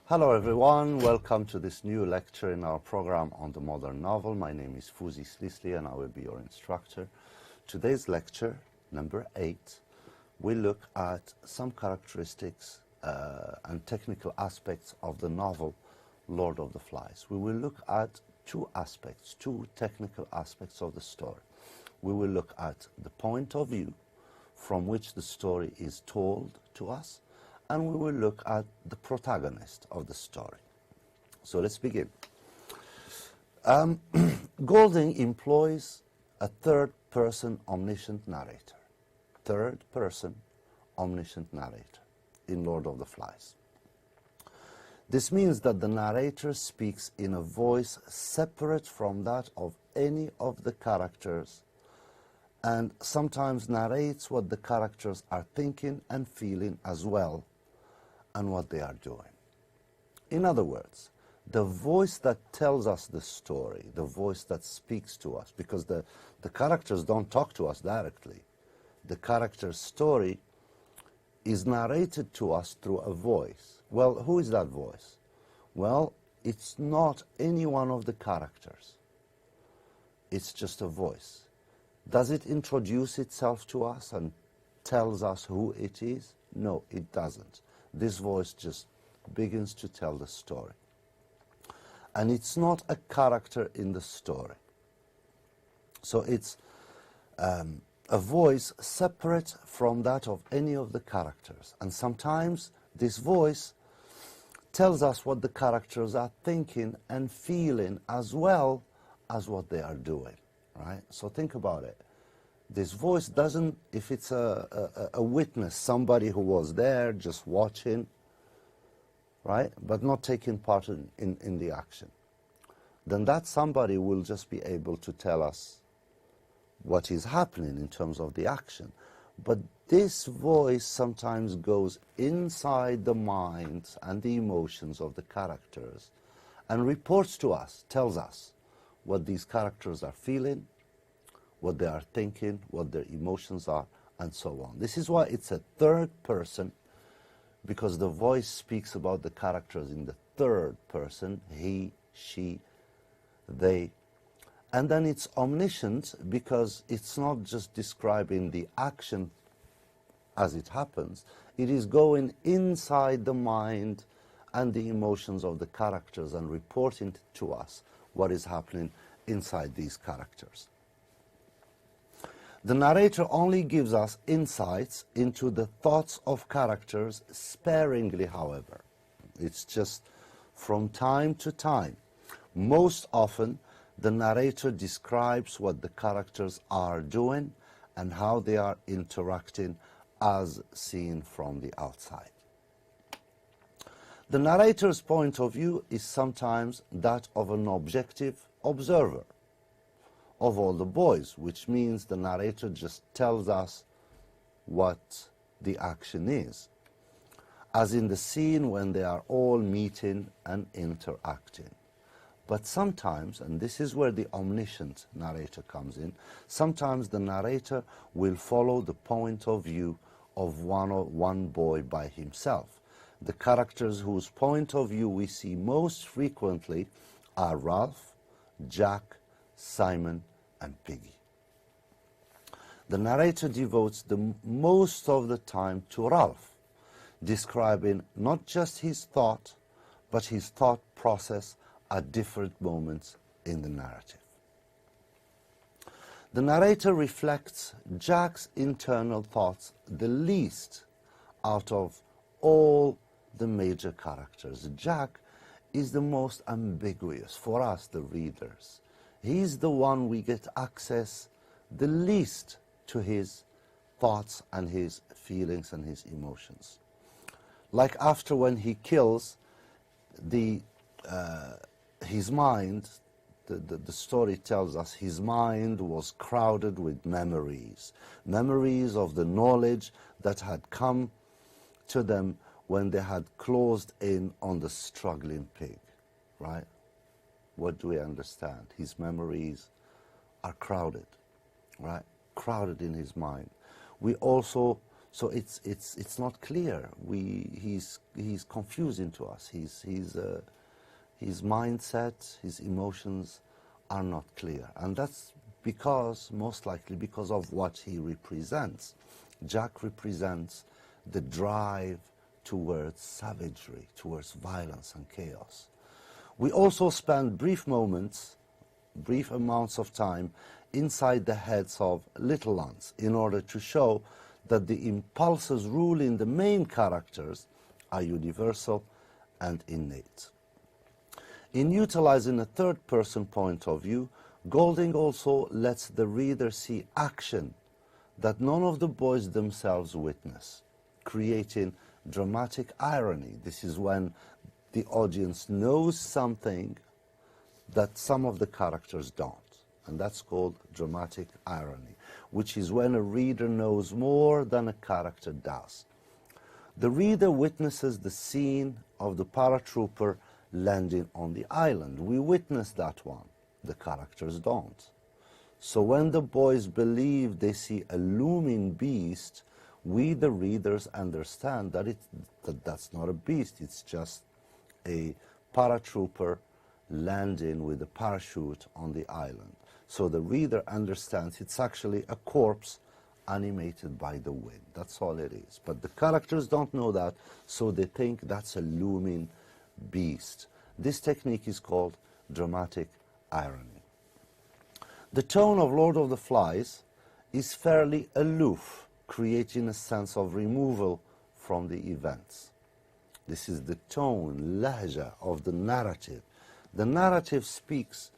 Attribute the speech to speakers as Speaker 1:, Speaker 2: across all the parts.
Speaker 1: Hello everyone, welcome to this new lecture in our program on the modern novel. My name is Fouzi Slisli and I will be your instructor. Today's lecture, number 8, will look at some characteristics and technical aspects of the novel Lord of the Flies. We will look at two technical aspects of the story. We will look at the point of view from which the story is told to us, and we will look at the protagonist of the story. So let's begin. Golding employs a third-person omniscient narrator. Third-person omniscient narrator in Lord of the Flies. This means that the narrator speaks in a voice separate from that of any of the characters, and sometimes narrates what the characters are thinking and feeling as well, and what they are doing. In other words, the voice that tells us the story, the voice that speaks to us, because the characters don't talk to us directly. The character's story is narrated to us through a voice. Well, who is that voice? Well, it's not any one of the characters. It's just a voice. Does it introduce itself to us and tells us who it is? No, it doesn't. This voice just begins to tell the story. And it's not a character in the story. So it's a voice separate from that of any of the characters. And sometimes this voice tells us what the characters are thinking and feeling as well as what they are doing, right? So think about it. This voice doesn't, if it's a witness, somebody who was there just watching, right, but not taking part in the action, then that somebody will just be able to tell us what is happening in terms of the action. But this voice sometimes goes inside the minds and the emotions of the characters and reports to us, tells us what these characters are feeling, what they are thinking, what their emotions are, and so on. This is why it's a third person, because the voice speaks about the characters in the third person, he, she, they. And then it's omniscient because it's not just describing the action as it happens, it is going inside the mind and the emotions of the characters and reporting to us what is happening inside these characters. The narrator only gives us insights into the thoughts of characters sparingly, however. It's just from time to time. Most often, the narrator describes what the characters are doing and how they are interacting as seen from the outside. The narrator's point of view is sometimes that of an objective observer of all the boys, which means the narrator just tells us what the action is, as in the scene when they are all meeting and interacting. But sometimes, and this is where the omniscient narrator comes in, sometimes the narrator will follow the point of view of one boy by himself. The characters whose point of view we see most frequently are Ralph, Jack, Simon, and Piggy. The narrator devotes the most of the time to Ralph, describing not just his thought, but his thought process at different moments in the narrative. The narrator reflects Jack's internal thoughts the least out of all the major characters. Jack is the most ambiguous for us, the readers. He's the one we get access the least to his thoughts and his feelings and his emotions. Like after when he kills, his mind, the story tells us his mind was crowded with memories. Memories of the knowledge that had come to them when they had closed in on the struggling pig, right? What do we understand? His memories are crowded, right? Crowded in his mind. We also So it's not clear. He's confusing to us. His mindset, his emotions are not clear. And that's because, most likely, because of what he represents. Jack represents the drive towards savagery, towards violence and chaos. We also spend brief amounts of time inside the heads of little ones in order to show that the impulses ruling the main characters are universal and innate. In utilizing a third-person point of view, Golding also lets the reader see action that none of the boys themselves witness, creating dramatic irony. This is when the audience knows something that some of the characters don't, and that's called dramatic irony, which is when a reader knows more than a character does. The reader witnesses the scene of the paratrooper landing on the island. We witness that one. The characters don't. So when the boys believe they see a looming beast, we, the readers, understand that that's not a beast. It's just a paratrooper landing with a parachute on the island. So the reader understands it's actually a corpse animated by the wind. That's all it is. But the characters don't know that, so they think that's a looming beast. This technique is called dramatic irony. The tone of Lord of the Flies is fairly aloof, creating a sense of removal from the events. This is the tone, lahja, of the narrative. The narrative speaks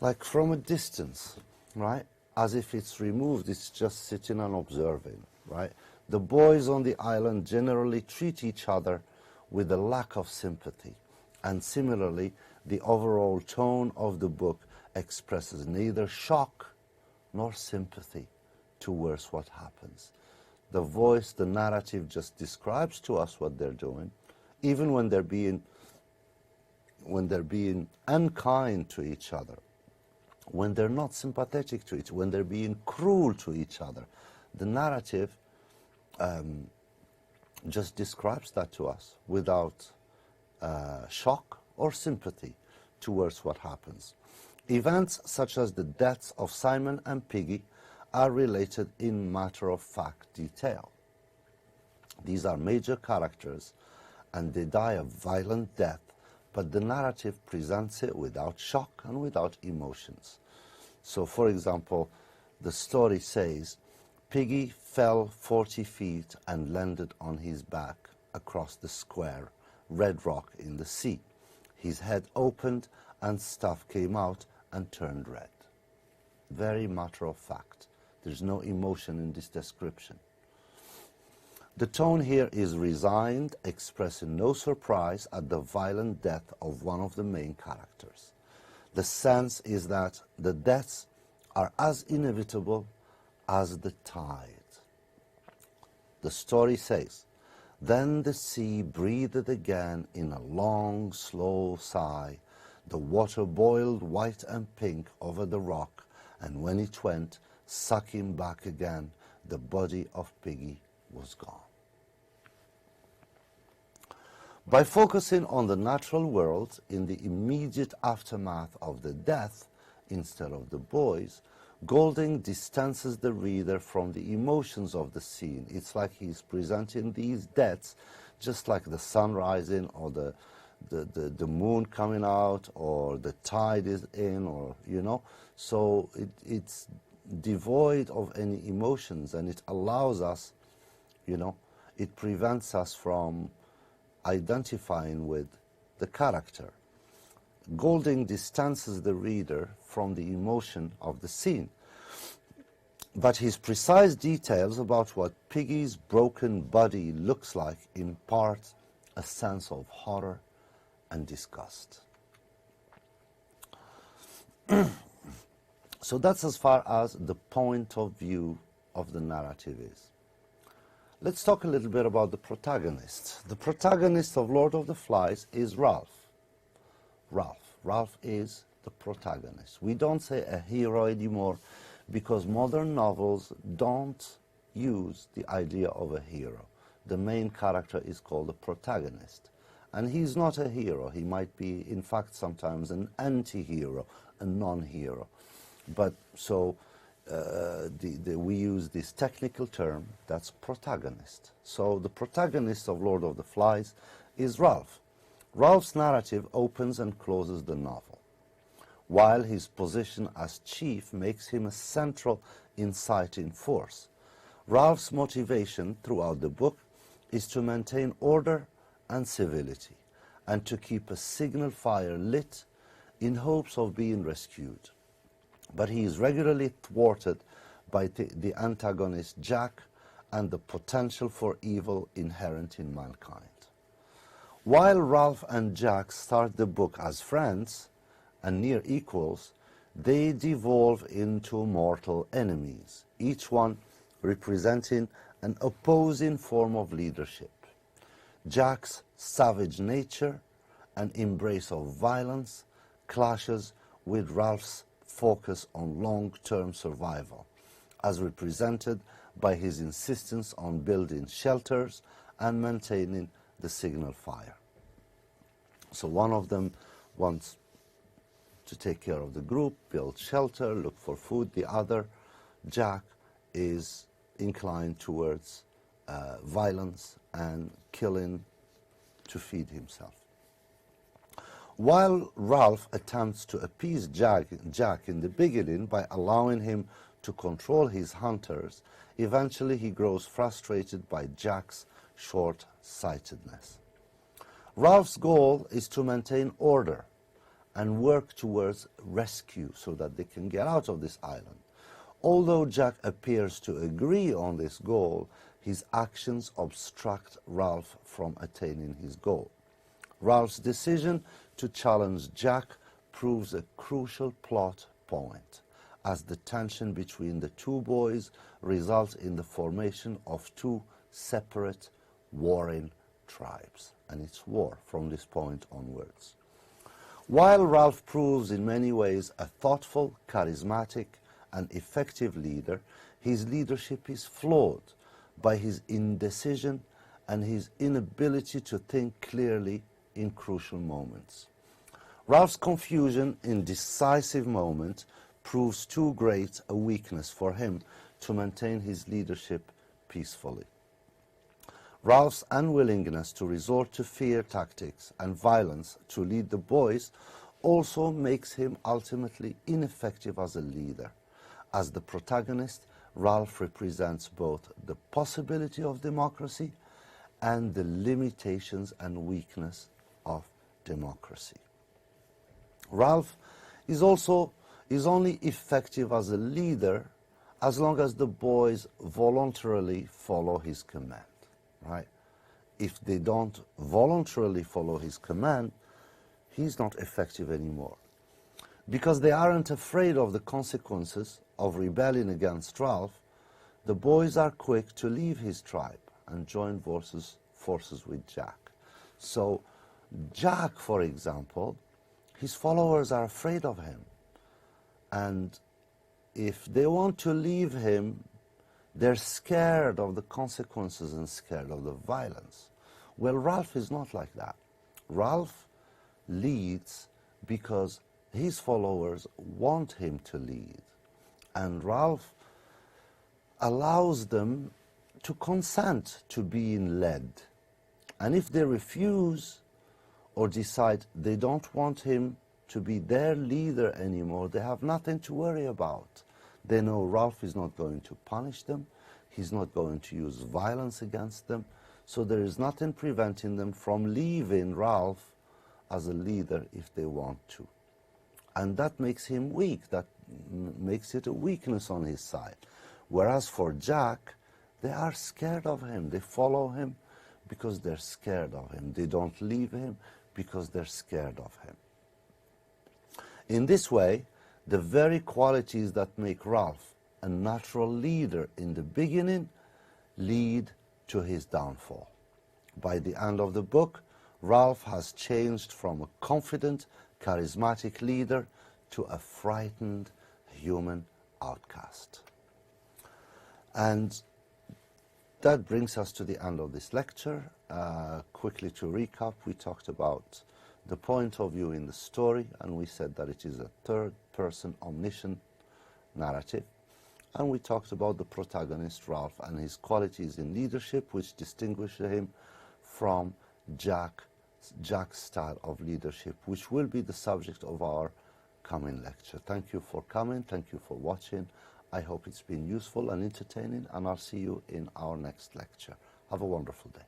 Speaker 1: like from a distance, right? As if it's removed, it's just sitting and observing, right? The boys on the island generally treat each other with a lack of sympathy. And similarly, the overall tone of the book expresses neither shock nor sympathy towards what happens. The voice, the narrative just describes to us what they're doing, even when they're being unkind to each other, when they're not sympathetic to each other, when they're being cruel to each other. The narrative just describes that to us without shock or sympathy towards what happens. Events such as the deaths of Simon and Piggy are related in matter-of-fact detail. These are major characters and they die a violent death, but the narrative presents it without shock and without emotions. So, for example, the story says, Piggy fell 40 feet and landed on his back across the square, red rock in the sea. His head opened and stuff came out and turned red. Very matter of fact. There's no emotion in this description. The tone here is resigned, expressing no surprise at the violent death of one of the main characters. The sense is that the deaths are as inevitable as the tide. The story says, then the sea breathed again in a long, slow sigh. The water boiled white and pink over the rock, and when it went sucking back again, the body of Piggy was gone. By focusing on the natural world in the immediate aftermath of the death instead of the boys, Golding distances the reader from the emotions of the scene. It's like he's presenting these deaths just like the sun rising or the moon coming out or the tide is in, or, you know. So it's devoid of any emotions, and it allows us, you know, it prevents us from identifying with the character. Golding distances the reader from the emotion of the scene, but his precise details about what Piggy's broken body looks like impart a sense of horror and disgust. So that's as far as the point of view of the narrative is. Let's talk a little bit about the protagonist. The protagonist of Lord of the Flies is Ralph. Ralph is the protagonist. We don't say a hero anymore because modern novels don't use the idea of a hero. The main character is called a protagonist. And he's not a hero. He might be, in fact, sometimes an anti-hero, a non-hero. But so we use this technical term, that's protagonist. So the protagonist of Lord of the Flies is Ralph. Ralph's narrative opens and closes the novel, while his position as chief makes him a central inciting force. Ralph's motivation throughout the book is to maintain order and civility, and to keep a signal fire lit in hopes of being rescued. But he is regularly thwarted by the antagonist Jack and the potential for evil inherent in mankind. While Ralph and Jack start the book as friends and near equals, they devolve into mortal enemies, each one representing an opposing form of leadership. Jack's savage nature and embrace of violence clashes with Ralph's focus on long-term survival, as represented by his insistence on building shelters and maintaining the signal fire. So one of them wants to take care of the group, build shelter, look for food. The other, Jack, is inclined towards violence and killing to feed himself. While Ralph attempts to appease Jack in the beginning by allowing him to control his hunters, eventually he grows frustrated by Jack's short-sightedness. Ralph's goal is to maintain order and work towards rescue so that they can get out of this island. Although Jack appears to agree on this goal, his actions obstruct Ralph from attaining his goal. Ralph's decision to challenge Jack proves a crucial plot point, as the tension between the two boys results in the formation of two separate warring tribes. And it's war from this point onwards. While Ralph proves in many ways a thoughtful, charismatic, and effective leader, his leadership is flawed by his indecision and his inability to think clearly in crucial moments. Ralph's confusion in decisive moments proves too great a weakness for him to maintain his leadership peacefully. Ralph's unwillingness to resort to fear tactics and violence to lead the boys also makes him ultimately ineffective as a leader. As the protagonist, Ralph represents both the possibility of democracy and the limitations and weakness of democracy. Ralph is only effective as a leader as long as the boys voluntarily follow his command, right? If they don't voluntarily follow his command, he's not effective anymore. Because they aren't afraid of the consequences of rebelling against Ralph, the boys are quick to leave his tribe and join forces with Jack. So Jack, for example, his followers are afraid of him. And if they want to leave him, they're scared of the consequences and scared of the violence. Well, Ralph is not like that. Ralph leads because his followers want him to lead. And Ralph allows them to consent to being led. And if they refuse or decide they don't want him to be their leader anymore, they have nothing to worry about. They know Ralph is not going to punish them. He's not going to use violence against them. So there is nothing preventing them from leaving Ralph as a leader if they want to. And that makes him weak. That makes it a weakness on his side. Whereas for Jack, they are scared of him. They follow him because they're scared of him. They don't leave him because they're scared of him. In this way, the very qualities that make Ralph a natural leader in the beginning lead to his downfall. By the end of the book, Ralph has changed from a confident, charismatic leader to a frightened human outcast. And That brings us to the end of this lecture. Quickly to recap, we talked about the point of view in the story, and we said that it is a third-person omniscient narrative. And we talked about the protagonist, Ralph, and his qualities in leadership, which distinguish him from Jack's style of leadership, which will be the subject of our coming lecture. Thank you for coming. Thank you for watching. I hope it's been useful and entertaining, and I'll see you in our next lecture. Have a wonderful day.